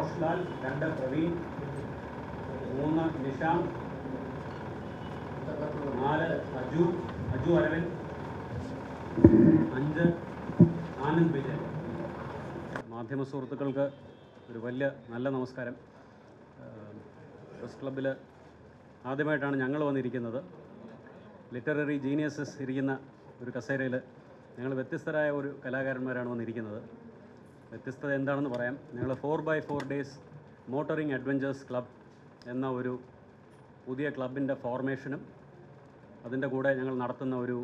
റോഷ്ലാൽ, 2 പ്രവീൺ, 3 നിഷാം, 4 അജു അരവിന്ദ്, 5 ആനന്ദ് വിജയൻ. മാധ്യമ സുഹൃത്തുക്കൾക്ക് ഒരു വലിയ നല്ല നമസ്കാരം. പ്രസ് ക്ലബ്ബിൽ ആദ്യമായിട്ടാണ് ഞങ്ങൾ വന്നിരിക്കുന്നത്. ലിറ്റററി ജീനിയസസ് ഇരിക്കുന്ന ഒരു കസേരയിൽ ഞങ്ങൾ വ്യത്യസ്തരായ ഒരു കലാകാരന്മാരാണ് വന്നിരിക്കുന്നത്. വ്യത്യസ്തത എന്താണെന്ന് പറയാം. ഞങ്ങൾ 4x4 days motoring adventures club എന്ന ഒരു പുതിയ ക്ലബിൻ്റെ ഫോർമേഷനും അതിൻ്റെ കൂടെ ഞങ്ങൾ നടത്തുന്ന ഒരു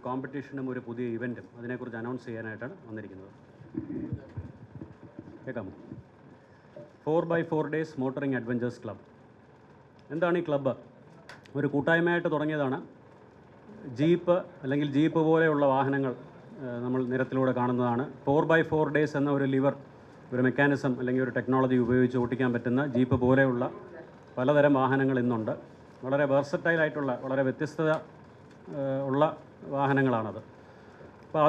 കോമ്പറ്റീഷനും ഒരു പുതിയ ഇവൻറ്റും അതിനെക്കുറിച്ച് അനൗൺസ് ചെയ്യാനായിട്ടാണ് വന്നിരിക്കുന്നത്. കേൾക്കാമോ? 4x4 days motoring adventures club. എന്താണ് ഈ ക്ലബ്ബ്? ഒരു കൂട്ടായ്മയായിട്ട് തുടങ്ങിയതാണ്. ജീപ്പ് അല്ലെങ്കിൽ ജീപ്പ് പോലെയുള്ള വാഹനങ്ങൾ നമ്മൾ നിരത്തിലൂടെ കാണുന്നതാണ്. 4x4 ഡേയ്സ് എന്ന ഒരു ലിവർ, ഒരു മെക്കാനിസം അല്ലെങ്കിൽ ഒരു ടെക്നോളജി ഉപയോഗിച്ച് ഓടിക്കാൻ പറ്റുന്ന ജീപ്പ് പോലെയുള്ള പലതരം വാഹനങ്ങൾ ഇന്നുണ്ട്. വളരെ വേഴ്സറ്റൈലായിട്ടുള്ള, വളരെ വ്യത്യസ്തത ഉള്ള വാഹനങ്ങളാണത്. അപ്പോൾ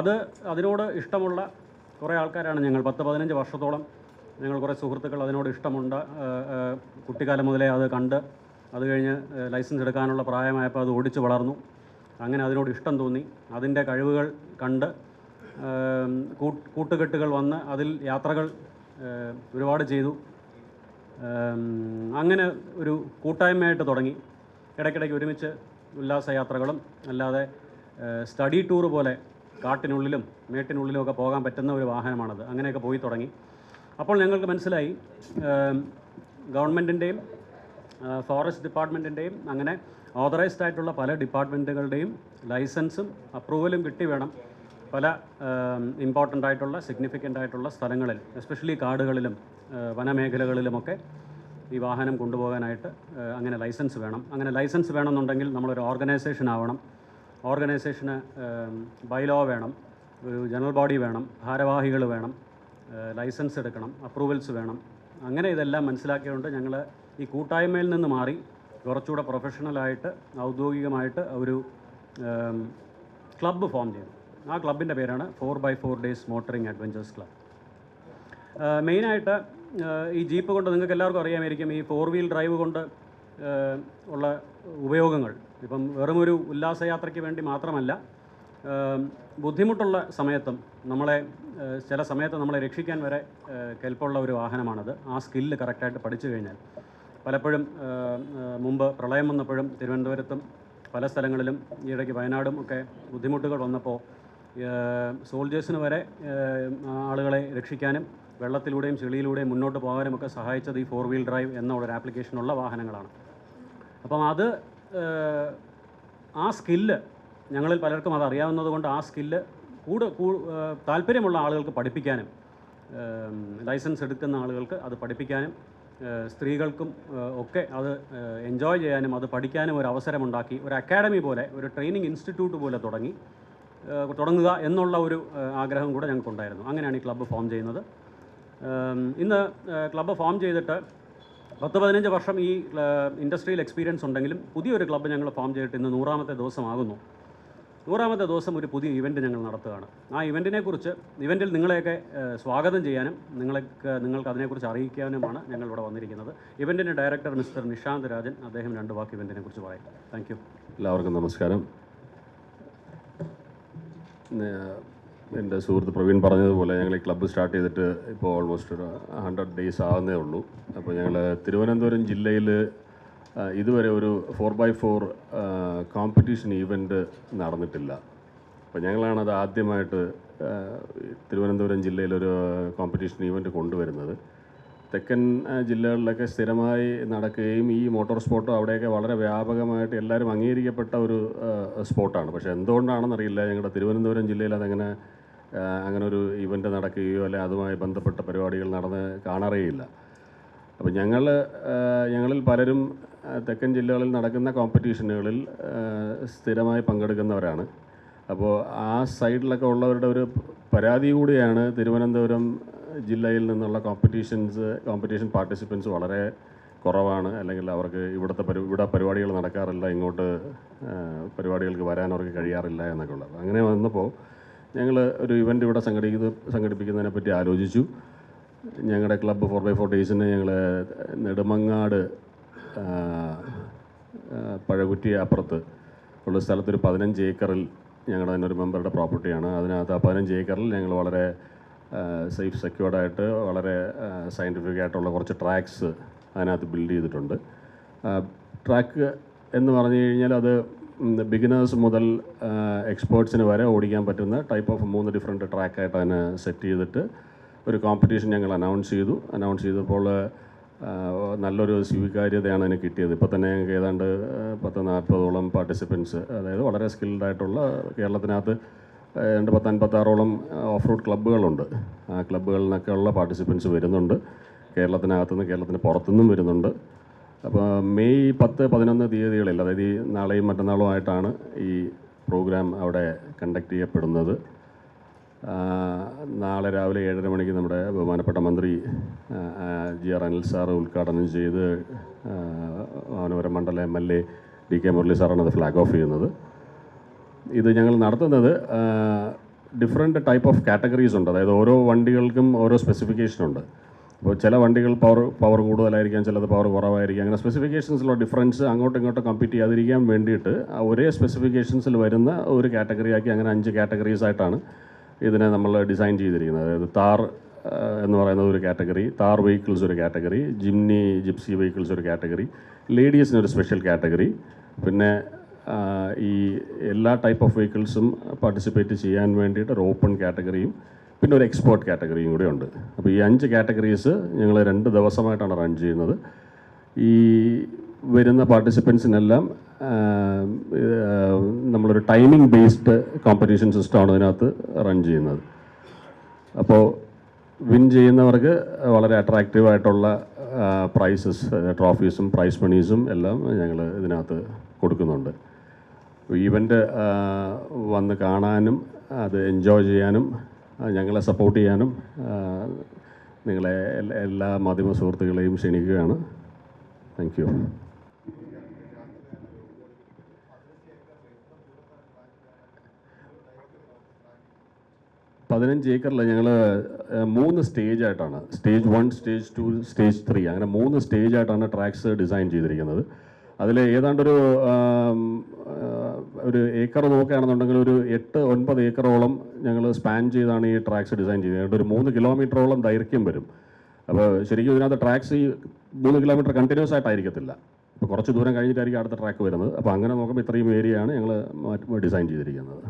അതിനോട് ഇഷ്ടമുള്ള കുറേ ആൾക്കാരാണ് ഞങ്ങൾ. 10-15 വർഷത്തോളം ഞങ്ങൾ കുറേ സുഹൃത്തുക്കൾ അതിനോട് ഇഷ്ടമുണ്ട്. കുട്ടിക്കാലം മുതലേ അത് കണ്ട്, അത് കഴിഞ്ഞ് ലൈസൻസ് എടുക്കാനുള്ള പ്രായമായപ്പോൾ അത് ഓടിച്ച് വളർന്നു. അങ്ങനെ അതിനോട് ഇഷ്ടം തോന്നി. അതിൻ്റെ കഴിവുകൾ കണ്ട് കൂട്ടുകെട്ടുകൾ വന്ന് അതിൽ യാത്രകൾ ഒരുപാട് ചെയ്തു. അങ്ങനെ ഒരു കൂട്ടായ്മയായിട്ട് തുടങ്ങി. ഇടയ്ക്കിടയ്ക്ക് ഒരുമിച്ച് ഉല്ലാസയാത്രകളും അല്ലാതെ സ്റ്റഡി ടൂർ പോലെ കാട്ടിനുള്ളിലും മേട്ടിനുള്ളിലും ഒക്കെ പോകാൻ പറ്റുന്ന ഒരു വാഹനമാണത്. അങ്ങനെയൊക്കെ പോയി തുടങ്ങി. അപ്പോൾ ഞങ്ങൾക്ക് മനസ്സിലായി ഗവൺമെൻറ്റിൻ്റെയും ഫോറസ്റ്റ് ഡിപ്പാർട്ട്മെൻറ്റിൻ്റെയും അങ്ങനെ ഓതറൈസ്ഡ് ആയിട്ടുള്ള പല ഡിപ്പാർട്ട്മെൻറ്റുകളുടെയും ലൈസൻസും അപ്രൂവലും കിട്ടി വേണം പല ഇമ്പോർട്ടൻ്റ് ആയിട്ടുള്ള സിഗ്നിഫിക്കൻ്റ് ആയിട്ടുള്ള സ്ഥലങ്ങളിൽ, എസ്പെഷ്യലി കാടുകളിലും വനമേഖലകളിലുമൊക്കെ ഈ വാഹനം കൊണ്ടുപോകാനായിട്ട് അങ്ങനെ ലൈസൻസ് വേണം. അങ്ങനെ ലൈസൻസ് വേണമെന്നുണ്ടെങ്കിൽ നമ്മളൊരു ഓർഗനൈസേഷൻ ആവണം. ഓർഗനൈസേഷന് ബൈലോ വേണം, ഒരു ജനറൽ ബോഡി വേണം, ഭാരവാഹികൾ വേണം, ലൈസൻസ് എടുക്കണം, അപ്രൂവൽസ് വേണം. അങ്ങനെ ഇതെല്ലാം മനസ്സിലാക്കിയതുകൊണ്ട് ഞങ്ങൾ ഈ കൂട്ടായ്മയിൽ നിന്ന് മാറി കുറച്ചുകൂടെ പ്രൊഫഷണലായിട്ട് ഔദ്യോഗികമായിട്ട് ഒരു ക്ലബ്ബ് ഫോം ചെയ്തു. ആ ക്ലബിൻ്റെ പേരാണ് 4x4 days motoring adventures club. മെയിനായിട്ട് ഈ ജീപ്പ് കൊണ്ട് നിങ്ങൾക്ക് എല്ലാവർക്കും അറിയാമായിരിക്കും ഈ 4 വീൽ ഡ്രൈവ് കൊണ്ട് ഉള്ള ഉപയോഗങ്ങൾ. ഇപ്പം വെറുമൊരു ഉല്ലാസയാത്രയ്ക്ക് വേണ്ടി മാത്രമല്ല, ബുദ്ധിമുട്ടുള്ള സമയത്തും ചില സമയത്ത് നമ്മളെ രക്ഷിക്കാൻ വരെ കെൽപ്പുള്ള ഒരു വാഹനമാണത്. ആ സ്കില്ല് കറക്റ്റായിട്ട് പഠിച്ചു കഴിഞ്ഞാൽ. പലപ്പോഴും മുമ്പ് പ്രളയം വന്നപ്പോഴും തിരുവനന്തപുരത്തും പല സ്ഥലങ്ങളിലും ഈയിടയ്ക്ക് വയനാടും ഒക്കെ ബുദ്ധിമുട്ടുകൾ വന്നപ്പോൾ സോൾജേഴ്സിന് വരെ ആളുകളെ രക്ഷിക്കാനും വെള്ളത്തിലൂടെയും ചെളിയിലൂടെയും മുന്നോട്ട് പോകാനും ഒക്കെ സഹായിച്ചത് ഈ 4 വീൽ ഡ്രൈവ് എന്ന ഒരു ആപ്ലിക്കേഷനുള്ള വാഹനങ്ങളാണ്. അപ്പം ആ സ്കില്ല് ഞങ്ങളിൽ പലർക്കും അത് അറിയാവുന്നത് കൊണ്ട് ആ സ്കില്ല് താല്പര്യമുള്ള ആളുകൾക്ക് പഠിപ്പിക്കാനും, ലൈസൻസ് എടുക്കുന്ന ആളുകൾക്ക് അത് പഠിപ്പിക്കാനും, സ്ത്രീകൾക്കും ഒക്കെ അത് എൻജോയ് ചെയ്യാനും അത് പഠിക്കാനും ഒരു അവസരമുണ്ടാക്കി ഒരു അക്കാഡമി പോലെ, ഒരു ട്രെയിനിങ് ഇൻസ്റ്റിറ്റ്യൂട്ട് പോലെ തുടങ്ങുക എന്നുള്ള ഒരു ആഗ്രഹം കൂടെ ഞങ്ങൾക്കുണ്ടായിരുന്നു. അങ്ങനെയാണ് ഈ ക്ലബ്ബ് ഫോം ചെയ്യുന്നത്. ഇന്ന് ക്ലബ്ബ് ഫോം ചെയ്തിട്ട് 10-15 വർഷം ഈ ഇൻഡസ്ട്രിയൽ എക്സ്പീരിയൻസ് ഉണ്ടെങ്കിലും പുതിയൊരു ക്ലബ്ബ് ഞങ്ങൾ ഫോം ചെയ്തിട്ട് ഇന്ന് 100ാമത്തെ ദിവസമാകുന്നു. 100ാമത്തെ ദിവസം ഒരു പുതിയ ഇവൻറ്റ് ഞങ്ങൾ നടത്തുകയാണ്. ആ ഇവൻറ്റിൽ നിങ്ങളെയൊക്കെ സ്വാഗതം ചെയ്യാനും നിങ്ങൾക്ക് അതിനെക്കുറിച്ച് അറിയിക്കാനുമാണ് ഞങ്ങൾ ഇവിടെ വന്നിരിക്കുന്നത്. ഇവൻറ്റിൻ്റെ ഡയറക്ടർ മിസ്റ്റർ നിഷാന്ത് രാജൻ, അദ്ദേഹം 2 വാക്ക് ഇവൻറ്റിനെ കുറിച്ച് പറയും. Thank you. എല്ലാവർക്കും നമസ്കാരം. എൻ്റെ സുഹൃത്ത് പ്രവീൺ പറഞ്ഞതുപോലെ ഞങ്ങൾ ഈ ക്ലബ്ബ് സ്റ്റാർട്ട് ചെയ്തിട്ട് ഇപ്പോൾ ഓൾമോസ്റ്റ് ഒരു 100 ഡേയ്സ് ആകുന്നേ ഉള്ളൂ. അപ്പോൾ ഞങ്ങൾ തിരുവനന്തപുരം ജില്ലയിൽ ഇതുവരെ ഒരു 4x4 കോമ്പറ്റീഷൻ ഈവൻറ്റ് നടന്നിട്ടില്ല. അപ്പോൾ ഞങ്ങളാണത് ആദ്യമായിട്ട് തിരുവനന്തപുരം ജില്ലയിലൊരു കോമ്പറ്റീഷൻ ഈവൻറ്റ് കൊണ്ടുവരുന്നത്. തെക്കൻ ജില്ലകളിലൊക്കെ സ്ഥിരമായി നടക്കുകയും ഈ മോട്ടോർ സ്പോർട്ടും അവിടെയൊക്കെ വളരെ വ്യാപകമായിട്ട് എല്ലാവരും അംഗീകരിക്കപ്പെട്ട ഒരു സ്പോർട്ടാണ്. പക്ഷേ എന്തുകൊണ്ടാണെന്നറിയില്ല, ഞങ്ങളുടെ തിരുവനന്തപുരം ജില്ലയിൽ അങ്ങനെ ഒരു ഇവൻറ്റ് നടക്കുകയോ അല്ലെങ്കിൽ അതുമായി ബന്ധപ്പെട്ട പരിപാടികൾ നടന്ന് കാണാറേയില്ല. അപ്പോൾ ഞങ്ങളിൽ പലരും തെക്കൻ ജില്ലകളിൽ നടക്കുന്ന കോമ്പറ്റീഷനുകളിൽ സ്ഥിരമായി പങ്കെടുക്കുന്നവരാണ്. അപ്പോൾ ആ സൈഡിലൊക്കെ ഉള്ളവരുടെ ഒരു പരാതി കൂടിയാണ് തിരുവനന്തപുരം ജില്ലയിൽ നിന്നുള്ള കോമ്പറ്റീഷൻ പാർട്ടിസിപ്പൻസ് വളരെ കുറവാണ്, അല്ലെങ്കിൽ അവർക്ക് ഇവിടെ പരിപാടികൾ നടക്കാറില്ല, ഇങ്ങോട്ട് പരിപാടികൾക്ക് വരാൻ അവർക്ക് കഴിയാറില്ല എന്നൊക്കെ ഉള്ളത്. അങ്ങനെ വന്നപ്പോൾ ഞങ്ങൾ ഒരു ഇവൻ്റ് ഇവിടെ സംഘടിപ്പിക്കുന്നതിനെ പറ്റി ആലോചിച്ചു. ഞങ്ങളുടെ ക്ലബ്ബ് 4x4 ഡേയ്സിന് ഞങ്ങൾ നെടുമങ്ങാട് പഴകുറ്റി അപ്പുറത്ത് ഉള്ള സ്ഥലത്തൊരു 15 ഏക്കറിൽ ഞങ്ങളുടെ തന്നെ ഒരു മെമ്പറുടെ പ്രോപ്പർട്ടിയാണ്. അതിനകത്ത് ആ 15 ഏക്കറിൽ ഞങ്ങൾ വളരെ സേഫ് സെക്യൂർഡായിട്ട് വളരെ സയൻറ്റിഫിക് ആയിട്ടുള്ള കുറച്ച് ട്രാക്സ് അതിനകത്ത് ബിൽഡ് ചെയ്തിട്ടുണ്ട്. ട്രാക്ക് എന്ന് പറഞ്ഞു കഴിഞ്ഞാൽ അത് ബിഗിനേഴ്സ് മുതൽ എക്സ്പേർട്സിന് വരെ ഓടിക്കാൻ പറ്റുന്ന ടൈപ്പ് ഓഫ് 3 ഡിഫറെൻറ്റ് ട്രാക്കായിട്ട് അതിനെ സെറ്റ് ചെയ്തിട്ട് ഒരു കോമ്പറ്റീഷൻ ഞങ്ങൾ അനൗൺസ് ചെയ്തപ്പോൾ നല്ലൊരു സ്വീകാര്യതയാണ് അതിന് കിട്ടിയത്. ഇപ്പോൾ തന്നെ ഞങ്ങൾക്ക് ഏതാണ്ട് 40-40ഓളം പാർട്ടിസിപ്പൻസ്, അതായത് വളരെ സ്കിൽഡായിട്ടുള്ള കേരളത്തിനകത്ത് 56ഓളം ഓഫ് റോഡ് ക്ലബ്ബുകളുണ്ട്. ആ ക്ലബ്ബുകളിൽ നിന്നൊക്കെ ഉള്ള പാർട്ടിസിപ്പൻസ് വരുന്നുണ്ട്. കേരളത്തിനകത്തുനിന്ന് കേരളത്തിന് പുറത്തുനിന്നും വരുന്നുണ്ട്. അപ്പോൾ മെയ് 10-11 തീയതികളിൽ, അതായത് ഈ നാളെയും മറ്റന്നാളുമായിട്ടാണ് ഈ പ്രോഗ്രാം അവിടെ കണ്ടക്ട് ചെയ്യപ്പെടുന്നത്. നാളെ രാവിലെ 7:30 മണിക്ക് നമ്മുടെ ബഹുമാനപ്പെട്ട മന്ത്രി GR അനിൽ സാറ് ഉദ്ഘാടനം ചെയ്ത് മാനവരം മണ്ഡലം MLA DK മുരളി സാറാണ് അത് ഫ്ലാഗ് ഓഫ് ചെയ്യുന്നത്. ഇത് ഞങ്ങൾ നടത്തുന്നത് ഡിഫറെൻറ്റ് ടൈപ്പ് ഓഫ് കാറ്റഗറീസ് ഉണ്ട്. അതായത് ഓരോ വണ്ടികൾക്കും ഓരോ സ്പെസിഫിക്കേഷൻ ഉണ്ട്. അപ്പോൾ ചില വണ്ടികൾ പവർ കൂടുതലായിരിക്കാം, ചിലത് പവർ കുറവായിരിക്കും. അങ്ങനെ സ്പെസിഫിക്കേഷൻസിലുള്ള ഡിഫറൻസ് അങ്ങോട്ടും ഇങ്ങോട്ടും കമ്പീറ്റ് ചെയ്യാതിരിക്കാൻ വേണ്ടിയിട്ട് ഒരേ സ്പെസിഫിക്കേഷൻസിൽ വരുന്ന ഒരു കാറ്റഗറിയാക്കി അങ്ങനെ 5 കാറ്റഗറീസ് ആയിട്ടാണ് ഇതിനെ നമ്മൾ ഡിസൈൻ ചെയ്തിരിക്കുന്നത്. അതായത് താർ എന്ന് പറയുന്നത് ഒരു കാറ്റഗറി, താർ വെഹിക്കിൾസ് ഒരു കാറ്റഗറി, ജിപ്സി വെഹിക്കിൾസ് ഒരു കാറ്റഗറി, ലേഡീസിന് ഒരു സ്പെഷ്യൽ കാറ്റഗറി, പിന്നെ ഈ എല്ലാ ടൈപ്പ് ഓഫ് വെഹിക്കിൾസും പാർട്ടിസിപ്പേറ്റ് ചെയ്യാൻ വേണ്ടിയിട്ട് ഒരു ഓപ്പൺ കാറ്റഗറിയും പിന്നെ ഒരു എക്സ്പോർട്ട് കാറ്റഗറിയും കൂടെ ഉണ്ട്. അപ്പോൾ ഈ 5 കാറ്റഗറീസ് ഞങ്ങൾ 2 ദിവസമായിട്ടാണ് റൺ ചെയ്യുന്നത്. ഈ വരുന്ന പാർട്ടിസിപ്പൻസിനെല്ലാം നമ്മളൊരു ടൈമിംഗ് ബേസ്ഡ് കോമ്പറ്റീഷൻ സിസ്റ്റമാണ് ഇതിനകത്ത് റൺ ചെയ്യുന്നത്. അപ്പോൾ വിൻ ചെയ്യുന്നവർക്ക് വളരെ അട്രാക്റ്റീവായിട്ടുള്ള പ്രൈസസ്, ട്രോഫീസും പ്രൈസ് മണീസും എല്ലാം ഞങ്ങൾ ഇതിനകത്ത് കൊടുക്കുന്നുണ്ട്. ഈവൻ്റ് വന്ന് കാണാനും അത് എൻജോയ് ചെയ്യാനും ഞങ്ങളെ സപ്പോർട്ട് ചെയ്യാനും നിങ്ങളെ എല്ലാ മാധ്യമ സുഹൃത്തുക്കളെയും ക്ഷണിക്കുകയാണ്. Thank you. 15 ഏക്കറിൽ ഞങ്ങൾ 3 സ്റ്റേജായിട്ടാണ്, സ്റ്റേജ് 1, സ്റ്റേജ് 2, സ്റ്റേജ് 3 അങ്ങനെ 3 സ്റ്റേജായിട്ടാണ് ട്രാക്സ് ഡിസൈൻ ചെയ്തിരിക്കുന്നത്. അതിൽ ഏതാണ്ടൊരു ഏക്കർ നോക്കുകയാണെന്നുണ്ടെങ്കിൽ ഒരു 8-9 ഏക്കറോളം ഞങ്ങൾ സ്പാൻ ചെയ്താണ് ഈ ട്രാക്സ് ഡിസൈൻ ചെയ്തത്. ഒരു 3 കിലോമീറ്ററോളം ദൈർഘ്യം വരും. അപ്പോൾ ശരിക്കും ഇതിനകത്ത് ട്രാക്സ് ഈ 3 കിലോമീറ്റർ കണ്ടിന്യൂസ് ആയിട്ടായിരിക്കത്തില്ല. അപ്പോൾ കുറച്ച് ദൂരം കഴിഞ്ഞിട്ടായിരിക്കും അടുത്ത ട്രാക്ക് വരുന്നത്. അപ്പോൾ അങ്ങനെ നോക്കുമ്പോൾ ഇത്രയും ഏരിയയാണ് ഞങ്ങൾ ഡിസൈൻ ചെയ്തിരിക്കുന്നത്.